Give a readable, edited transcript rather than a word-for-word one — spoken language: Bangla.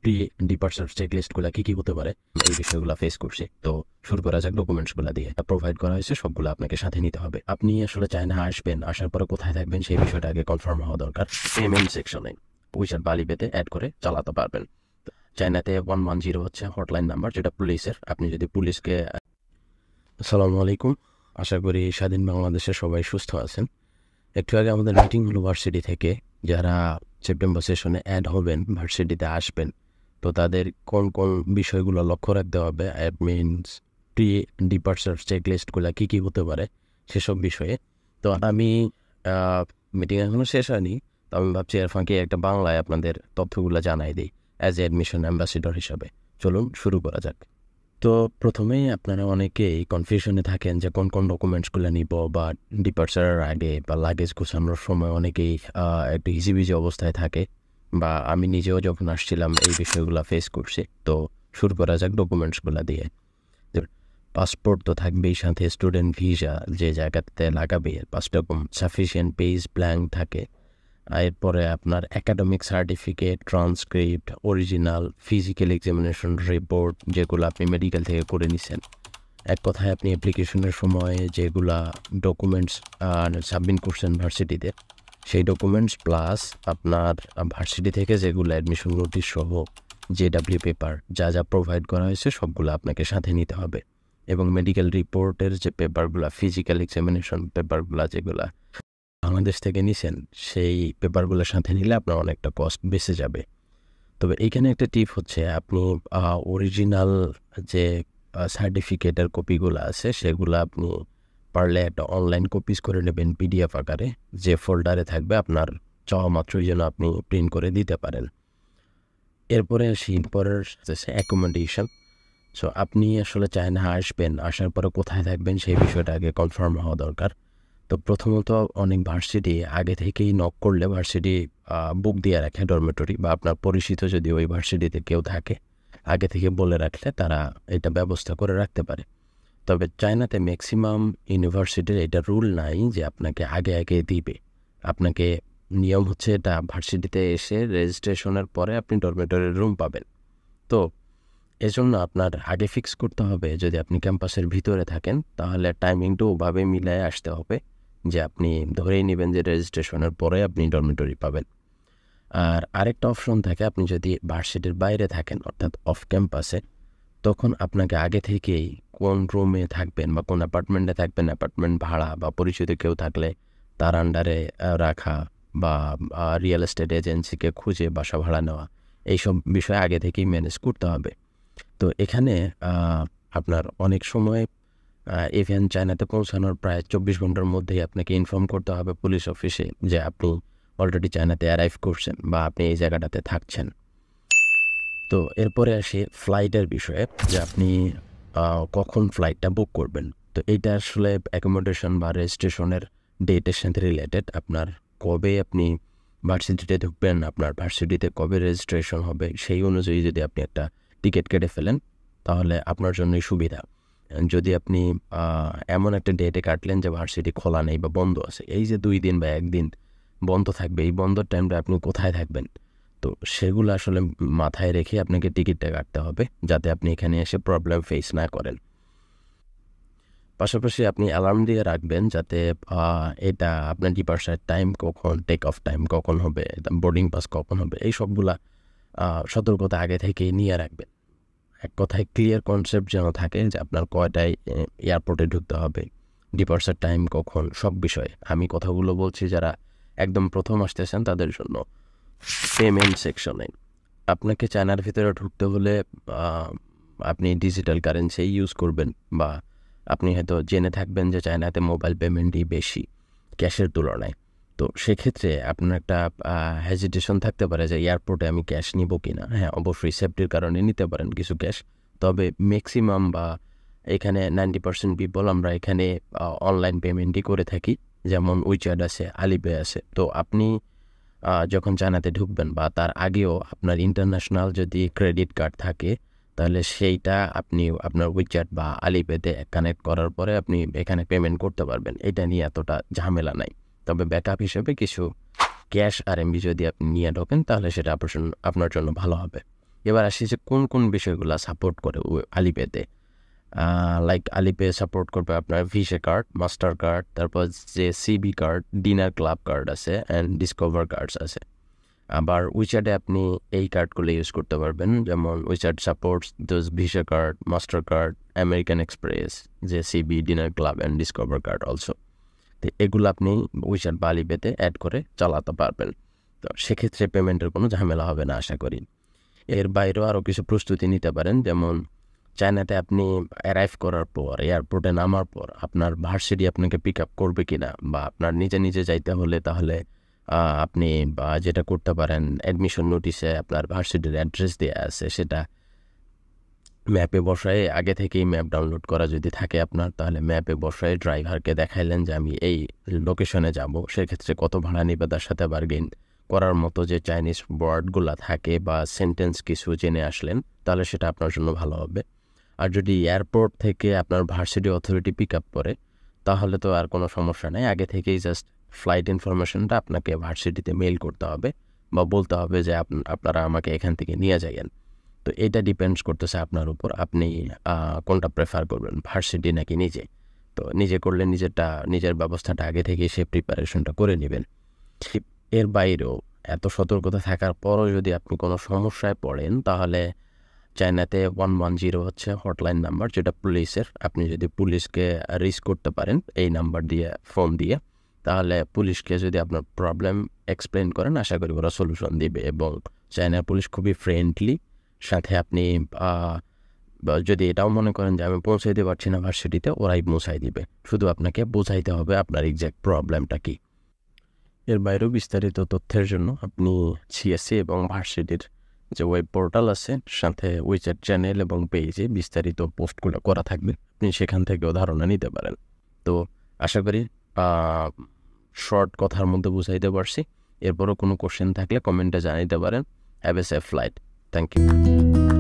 প্রি ডিপার্চার চেকলিস্টগুলো কি হতে পারে, এই বিষয়গুলো ফেস করছি। তো শুরু করা যাক ডকুমেন্টসগুলো দিয়ে। প্রোভাইড করা হয়েছে সবগুলো আপনাকে সাথে নিতে হবে। আপনি আসলে চায়না আসবেন, আসার পরে কোথায় থাকবেন সেই বিষয়টা আগে কনফার্ম হওয়া দরকার। পেমেন্ট সেকশনে উইচাট বালি পেতে অ্যাড করে চালাতে পারবেন। চায়নাতে 110 হচ্ছে হটলাইন নাম্বার, যেটা পুলিশের। আপনি যদি পুলিশকে আসসালামু আলাইকুম, আশা করি স্বাধীন বাংলাদেশে সবাই সুস্থ আছেন। একটু আগে আমাদের মিটিং হলো ভার্সিটি থেকে, যারা সেপ্টেম্বর সেশনে অ্যাড হবেন, ভার্সিটিতে আসবেন, তো তাদের কোন কোন বিষয়গুলো লক্ষ্য রাখতে হবে, মিনস প্রি ডিপার্চার চেকলিস্টগুলো কী হতে পারে সেসব বিষয়ে। তো আমি মিটিং এখনও শেষ হয়নি, তো আমি ভাবছি এর ফাঁকে একটা বাংলায় আপনাদের তথ্যগুলো জানাই দিই অ্যাজ এ অ্যাডমিশন অ্যাম্বাসিডর হিসাবে। চলুন শুরু করা যাক। তো প্রথমেই আপনারা অনেকেই কনফিউশনে থাকেন যে কোন কোন ডকুমেন্টসগুলো নিব, বা ডিপার্চারের আগে বা লাগেজ গোছানোর সময় অনেকেই একটু হিজিবিজি অবস্থায় থাকে, বা আমি নিজেও যখন আসছিলাম এই বিষয়গুলো ফেস করছি। তো শুরু করা যাক ডকুমেন্টসগুলো দিয়ে। পাসপোর্ট তো থাকবেই, সাথে স্টুডেন্ট ভিসা যে জায়গাতে লাগাবে 5 রকম সাফিসিয়েন্ট পেজ ব্ল্যাঙ্ক থাকে। এরপরে আপনার academic certificate, transcript, original physical examination report, যেগুলো আপনি মেডিকেল থেকে করে নিছেন। এক কথায় আপনি অ্যাপ্লিকেশনের সময় যেগুলা ডকুমেন্টস সাবমিট করছেন ভার্সিটিতে, সেই ডকুমেন্টস প্লাস আপনার ভার্সিটি থেকে যেগুলো অ্যাডমিশন নোটিশ সহ জেডাব্লিউ পেপার যা যা প্রোভাইড করা হয়েছে সবগুলো আপনাকে সাথে নিতে হবে। এবং মেডিকেল রিপোর্টের যে পেপারগুলো, ফিজিক্যাল এক্সামিনেশন পেপারগুলো যেগুলো বাংলাদেশ থেকে নিছেন, সেই পেপারগুলোর সাথে নিলে আপনার অনেকটা কস্ট বেঁচে যাবে। তবে এইখানে একটা টিপ হচ্ছে, আপনি অরিজিনাল যে সার্টিফিকেটের কপিগুলো আছে সেগুলো আপনি পারলে একটা অনলাইন কপিস করে নেবেন পিডিএফ আকারে, যে ফোল্ডারে থাকবে আপনার চাওয়া মাত্রই যেন আপনি প্রিন্ট করে দিতে পারেন। এরপরে আসি পরের অ্যাকোমোডেশন। সো আপনি আসলে চায়না আসবেন, আসার পরে কোথায় থাকবেন সেই বিষয়টা আগে কনফার্ম হওয়া দরকার। তো প্রথমত অনেক ভার্সিটি আগে থেকেই নক করলে ভার্সিটি বুক দিয়ে রাখে ডরমেটরি, বা আপনার পরিচিত যদি ওই ভার্সিটিতে কেউ থাকে আগে থেকে বলে রাখলে তারা এটা ব্যবস্থা করে রাখতে পারে। তবে চায়নাতে ম্যাক্সিমাম ইউনিভার্সিটির এটা রুল নাই যে আপনাকে আগে আগে দিবে। আপনাকে নিয়ম হচ্ছে এটা ভার্সিটিতে এসে রেজিস্ট্রেশনের পরে আপনি ডরমেটরির রুম পাবেন। তো এজন্য আপনার আগে ফিক্স করতে হবে, যদি আপনি ক্যাম্পাসের ভিতরে থাকেন তাহলে টাইমিংটা ওভাবে মিলায় আসতে হবে যে আপনি ধরেই নেবেন যে রেজিস্ট্রেশনের পরে আপনি ডরমেটরি পাবেন। আর আরেকটা অপশন থাকে, আপনি যদি ভার্সিটির বাইরে থাকেন অর্থাৎ অফ ক্যাম্পাসে, তখন আপনাকে আগে থেকেই কোন রুমে থাকবেন বা কোন অ্যাপার্টমেন্টে থাকবেন, অ্যাপার্টমেন্ট ভাড়া বা পরিচিত কেউ থাকলে তার আন্ডারে রাখা, বা রিয়েল এস্টেট এজেন্সিকে খুঁজে বাসা ভাড়া নেওয়া, এইসব বিষয় আগে থেকেই ম্যানেজ করতে হবে। তো এখানে আপনার অনেক সময় ইভেন চায়নাতে পৌঁছানোর প্রায় 24 ঘন্টার মধ্যেই আপনাকে ইনফর্ম করতে হবে পুলিশ অফিসে যে আপনি অলরেডি চায়নাতে অ্যারাইভ করছেন বা আপনি এই জায়গাটাতে থাকছেন। তো এরপরে আসি ফ্লাইটের বিষয়ে, যে আপনি কখন ফ্লাইটটা বুক করবেন। তো এইটা আসলে অ্যাকোমোডেশন বা রেজিস্ট্রেশনের ডেটের সাথে রিলেটেড। আপনার কবে আপনি ভার্সিটিতে ঢুকবেন, আপনার ভার্সিটিতে কবে রেজিস্ট্রেশন হবে, সেই অনুযায়ী যদি আপনি একটা টিকিট কেটে ফেলেন তাহলে আপনার জন্যই সুবিধা। যদি আপনি এমন একটা ডেটে কাটলেন যে ভার্সিটি খোলা নেই বা বন্ধ আছে, এই যে 2 দিন বা 1 দিন বন্ধ থাকবে, এই বন্ধর টাইমটা আপনি কোথায় থাকবেন, তো সেগুলো আসলে মাথায় রেখে আপনাকে টিকিটটা কাটতে হবে, যাতে আপনি এখানে এসে প্রবলেম ফেস না করেন। পাশাপাশি আপনি অ্যালার্ম দিয়ে রাখবেন যাতে এটা আপনার ডিপার্চার টাইম কখন, টেক অফ টাইম কখন হবে, বোর্ডিং পাস কখন হবে, এই সবগুলা সতর্কতা আগে থেকেই নিয়ে রাখবেন। এক কথায় ক্লিয়ার কনসেপ্ট যেন থাকে যে আপনার কয়টায় এয়ারপোর্টে ঢুকতে হবে, ডিপার্চার টাইম কখন, সব বিষয়ে। আমি কথাগুলো বলছি যারা একদম প্রথম আসতেছেন তাদের জন্য। পেমেন্ট সেকশনে আপনাকে চায়নার ভিতরে ঢুকতে হলে আপনি ডিজিটাল কারেন্সি ইউজ করবেন, বা আপনি হয়তো জেনে থাকবেন যে চায়নাতে মোবাইল পেমেন্টই বেশি ক্যাশের তুলনায়। তো সেক্ষেত্রে আপনার একটা হেজিটেশন থাকতে পারে যে এয়ারপোর্টে আমি ক্যাশ নিব কি না। হ্যাঁ, অবশ্যই সেফটির কারণে নিতে পারেন কিছু ক্যাশ, তবে ম্যাক্সিমাম বা এখানে 90% পিপল আমরা এখানে অনলাইন পেমেন্টই করে থাকি, যেমন উইচ্যাট আছে, আলিপে আছে। তো আপনি যখন চায়নাতে ঢুকবেন বা তার আগেও আপনার ইন্টারন্যাশনাল যদি ক্রেডিট কার্ড থাকে, তাহলে সেইটা আপনি আপনার উইচ্যাট বা আলিপেতে কানেক্ট করার পরে আপনি এখানে পেমেন্ট করতে পারবেন। এটা নিয়ে এতটা ঝামেলা নাই। তবে ব্যাকআপ হিসেবে কিছু ক্যাশ আরএমবি যদি আপনি নিয়ে ঢোকেন তাহলে সেটা আপনার জন্য ভালো হবে। এবার আসি যে কোন কোন বিষয়গুলো সাপোর্ট করে আলিপেতে। লাইক আলিপে সাপোর্ট করবে আপনার ভিসা কার্ড, মাস্টার কার্ড, তারপর যে CB card, diner club card আছে অ্যান্ড ডিসকভার কার্ডস আছে। আবার উইচ্যাটে আপনি এই কার্ডগুলো ইউজ করতে পারবেন, যেমন WeChat supports those Visa card, Master card, American Express, JCB, Diner Club and Discover card also. তো এগুলো আপনি উইচ্যাট বা আলিপেতে অ্যাড করে চালাতে পারবেন। তো সেক্ষেত্রে পেমেন্টের কোনো ঝামেলা হবে না আশা করি। এর বাইরেও আরও কিছু প্রস্তুতি নিতে পারেন, যেমন চায়নাতে আপনি অ্যারাইভ করার পর, এয়ারপোর্টে নামার পর আপনার ভার্সিটি আপনাকে পিক আপ করবে কিনা, বা আপনার নিজে নিজে যাইতে হলে তাহলে আপনি যেটা করতে পারেন, অ্যাডমিশন নোটিশে আপনার ভার্সিটির অ্যাড্রেস দেওয়া আছে, সেটা ম্যাপে বসায়, আগে থেকেই ম্যাপ ডাউনলোড করা যদি থাকে আপনার, তাহলে ম্যাপে বসায় ড্রাইভারকে দেখাইলেন যে আমি এই লোকেশনে যাব, সেক্ষেত্রে কত ভাড়া নিবে তার সাথে বার্গেন করার মতো যে চাইনিজ ওয়ার্ডগুলো থাকে বা সেন্টেন্স কিছু জেনে আসলেন, তাহলে সেটা আপনার জন্য ভালো হবে। আর যদি এয়ারপোর্ট থেকে আপনার ভার্সিটি অথরিটি পিক আপ করে, তাহলে তো আর কোনো সমস্যা নেই, আগে থেকেই জাস্ট ফ্লাইট ইনফরমেশনটা আপনাকে ভার্সিটিতে মেইল করতে হবে বা বলতে হবে যে আপনারা আমাকে এখান থেকে নিয়ে যাবেন। তো এটা ডিপেন্ডস করতেছে আপনার উপর, আপনি কোনটা প্রেফার করবেন, ভার্সিটি নাকি নিজে। তো নিজে করলে নিজের ব্যবস্থাটা আগে থেকে সে প্রিপারেশনটা করে নেবেন। এর বাইরেও এত সতর্কতা থাকার পরও যদি আপনি কোনো সমস্যায় পড়েন, তাহলে চায়নাতে 110 হচ্ছে হটলাইন নাম্বার, যেটা পুলিশের। আপনি যদি পুলিশকে রিচ করতে পারেন এই নাম্বার দিয়ে, ফোন দিয়ে, তাহলে পুলিশকে যদি আপনার প্রবলেম এক্সপ্লেন করেন, আশা করি ওরা সলিউশন দিবে। এবং চায়নার পুলিশ খুবই ফ্রেন্ডলি। সাথে আপনি যদি এটাও মনে করেন যে আমি পৌঁছাইতে পারছি না ভার্সিটিতে, ওরাই পৌঁছাই দিবে, শুধু আপনাকে বোঝাইতে হবে আপনার এক্স্যাক্ট প্রবলেমটা কী। এর বাইরেও বিস্তারিত তথ্যের জন্য আপনি সিএসসি এবং ভার্সিটির যে ওয়েব পোর্টাল আছে, সাথে উইচ্যাট চ্যানেল এবং পেজে বিস্তারিত পোস্টগুলো করা থাকবে, আপনি সেখান থেকেও ধারণা নিতে পারেন। তো আশা করি শর্ট কথার মধ্যে বুঝাইতে পারছি। এরপরও কোনো কোশ্চেন থাকলে কমেন্টে জানাইতে পারেন। Have a safe flight. Thank you.